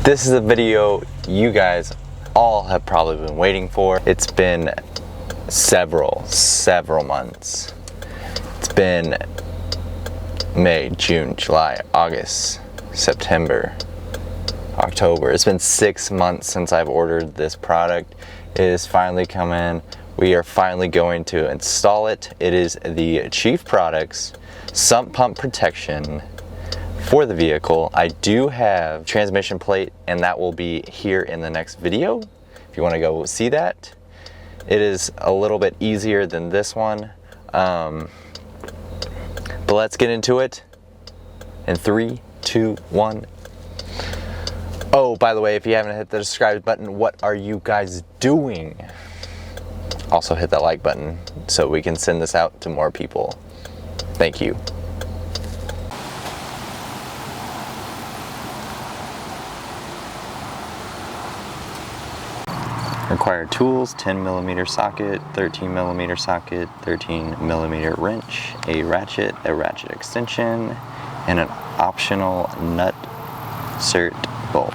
This is a video you guys all have probably been waiting for. It's been several months. It's been May, June, July, August, September, October. It's been 6 months since I've ordered this product. It has finally come in. We are finally going to install it. It is the Chief Products Sump Pump Protection for the vehicle. I do have transmission plate, and that will be here in the next video if you want to go see that. It is a little bit easier than this one, but let's get into it in 3, 2, 1. Oh, by the way, if you haven't hit the subscribe button, what are you guys doing? Also hit that like button so we can send this out to more people. Thank you. Required tools: 10mm socket, 13mm socket, 13mm wrench, a ratchet extension, and an optional nut cert bolt.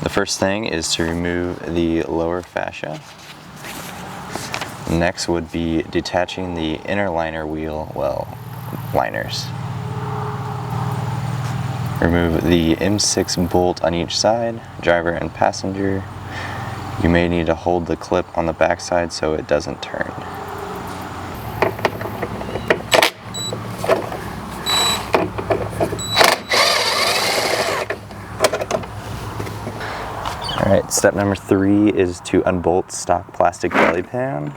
The first thing is to remove the lower fascia. Next would be detaching the inner liner wheel liners. Remove the M6 bolt on each side, driver and passenger. You may need to hold the clip on the back side so it doesn't turn. Alright, step number 3 is to unbolt stock plastic belly pan.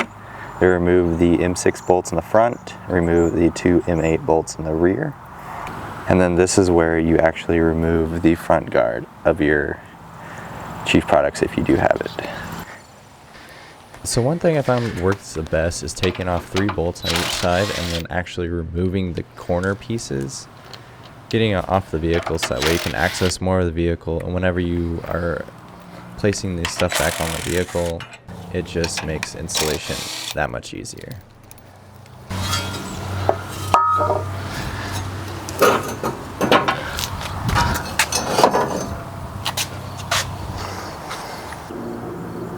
Remove the M6 bolts in the front, remove the 2 M8 bolts in the rear, and then this is where you actually remove the front guard of your Chief Products if you do have it. So one thing I found works the best is taking off 3 bolts on each side and then actually removing the corner pieces, getting it off the vehicle so that way you can access more of the vehicle, and whenever you are placing this stuff back on the vehicle, it just makes installation that much easier.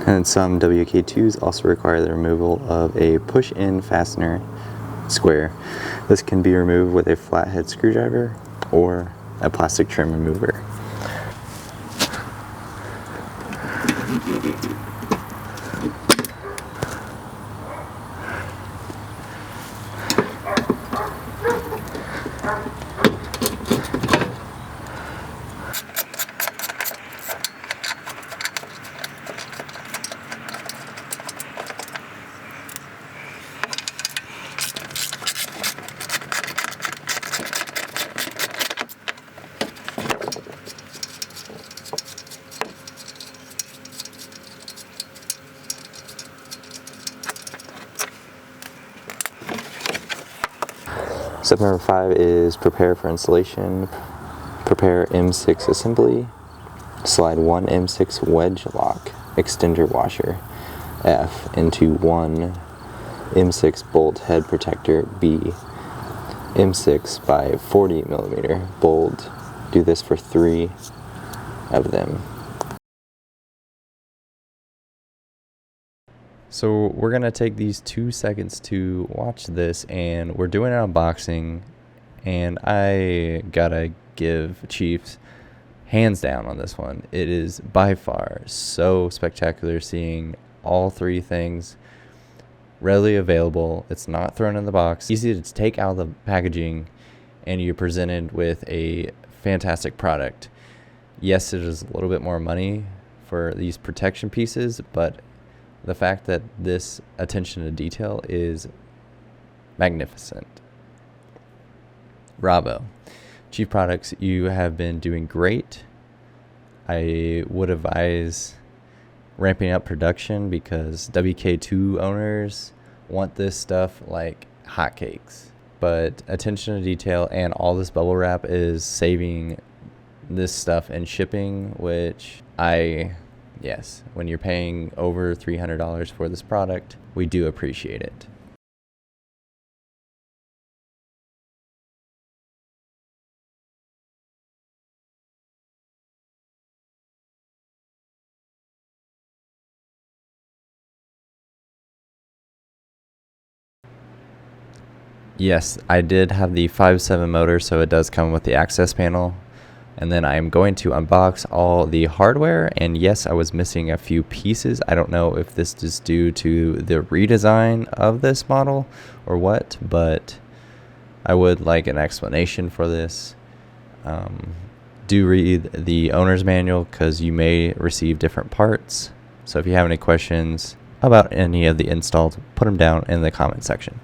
And some WK2s also require the removal of a push-in fastener square. This can be removed with a flathead screwdriver or a plastic trim remover. Step number 5 is prepare for installation. Prepare M6 assembly. Slide 1 M6 wedge lock extender washer F into 1 M6 bolt head protector B M6 by 40mm bolt. Do this for 3 of them. So we're going to take these 2 seconds to watch this, and we're doing an unboxing, and I gotta give Chiefs hands down on this one. It is by far so spectacular seeing all 3 things readily available. It's not thrown in the box, easy to take out of the packaging, and you're presented with a fantastic product. Yes, it is a little bit more money for these protection pieces, but the fact that this attention to detail is magnificent. Bravo. Chief Products, you have been doing great. I would advise ramping up production because WK2 owners want this stuff like hotcakes. But attention to detail and all this bubble wrap is saving this stuff in shipping, which yes, when you're paying over $300 for this product, we do appreciate it. Yes, I did have the 5.7 motor, so it does come with the access panel. And then I'm going to unbox all the hardware, and yes, I was missing a few pieces. I don't know if this is due to the redesign of this model or what, but I would like an explanation for this. Do read the owner's manual because you may receive different parts. So if you have any questions about any of the installs, put them down in the comment section.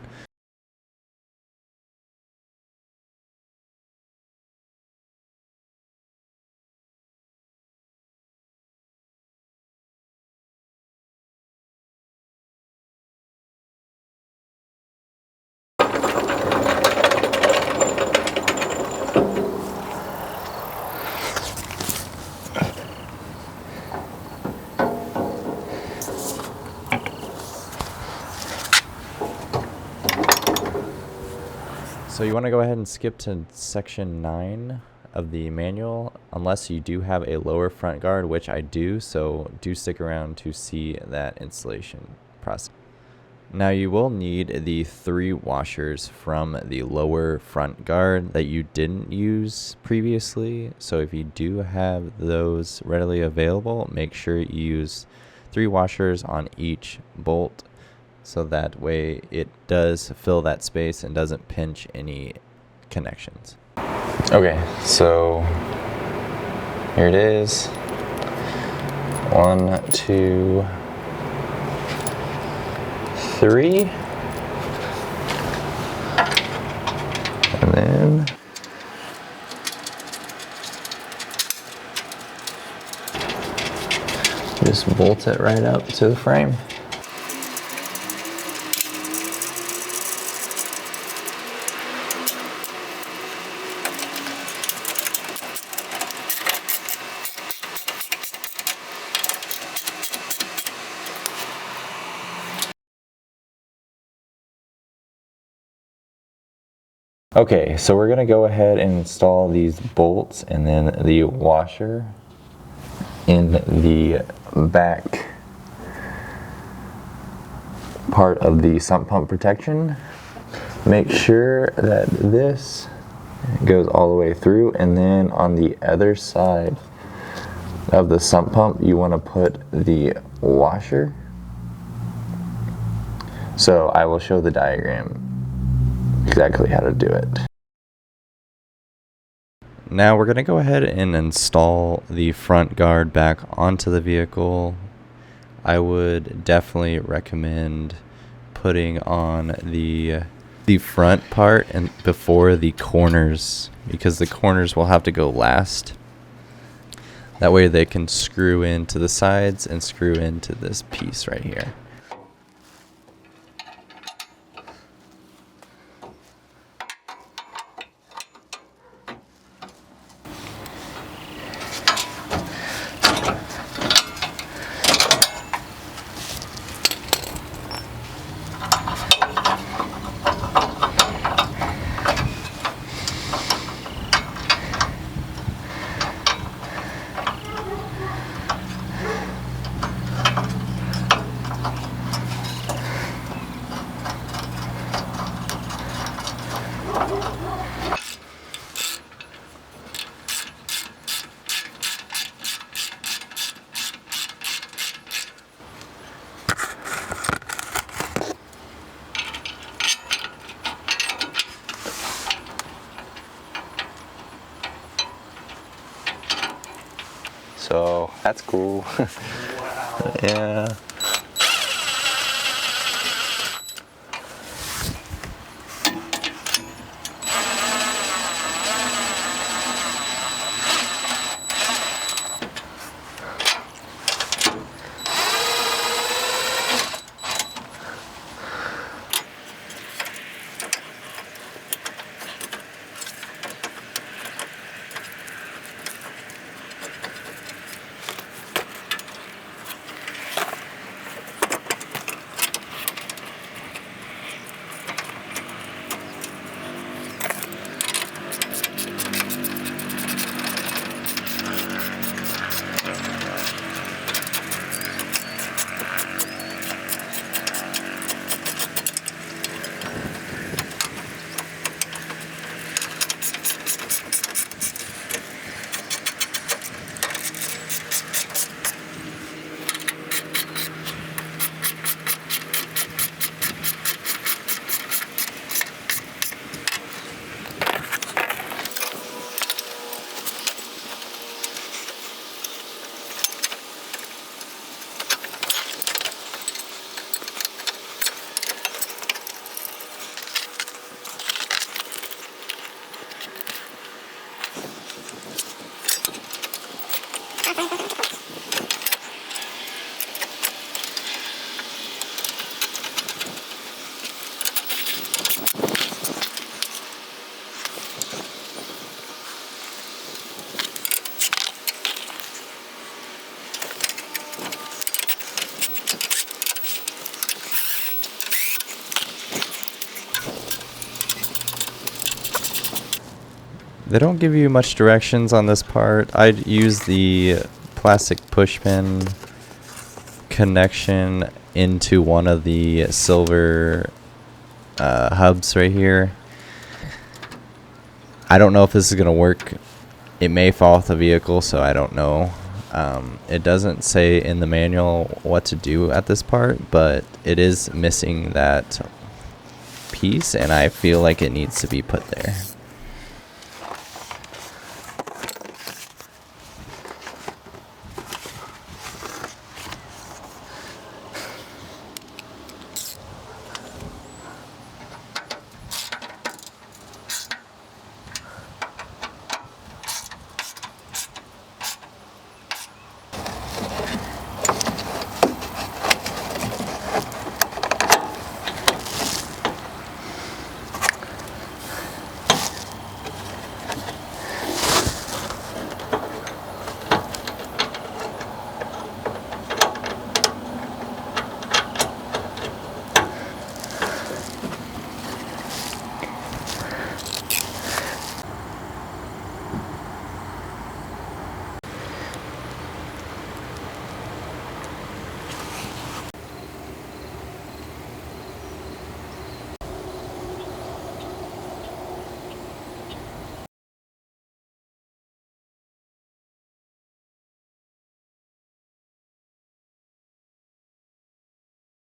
So you want to go ahead and skip to section 9 of the manual, unless you do have a lower front guard, which I do, so do stick around to see that installation process. Now you will need the 3 washers from the lower front guard that you didn't use previously. So if you do have those readily available, make sure you use 3 washers on each bolt, so that way it does fill that space and doesn't pinch any connections. Okay, so here it is. 1, 2, 3. And then just bolt it right up to the frame. Okay, so we're gonna go ahead and install these bolts and then the washer in the back part of the sump pump protection. Make sure that this goes all the way through, and then on the other side of the sump pump you want to put the washer. So I will show the diagram exactly how to do it. Now we're going to go ahead and install the front guard back onto the vehicle. I would definitely recommend putting on the front part and before the corners, because the corners will have to go last. That way they can screw into the sides and screw into this piece right here. So that's cool. Yeah. They don't give you much directions on this part. I'd use the plastic push pin connection into one of the silver hubs right here. I don't know if this is going to work. It may fall off the vehicle, so I don't know. It doesn't say in the manual what to do at this part, but it is missing that piece, and I feel like it needs to be put there.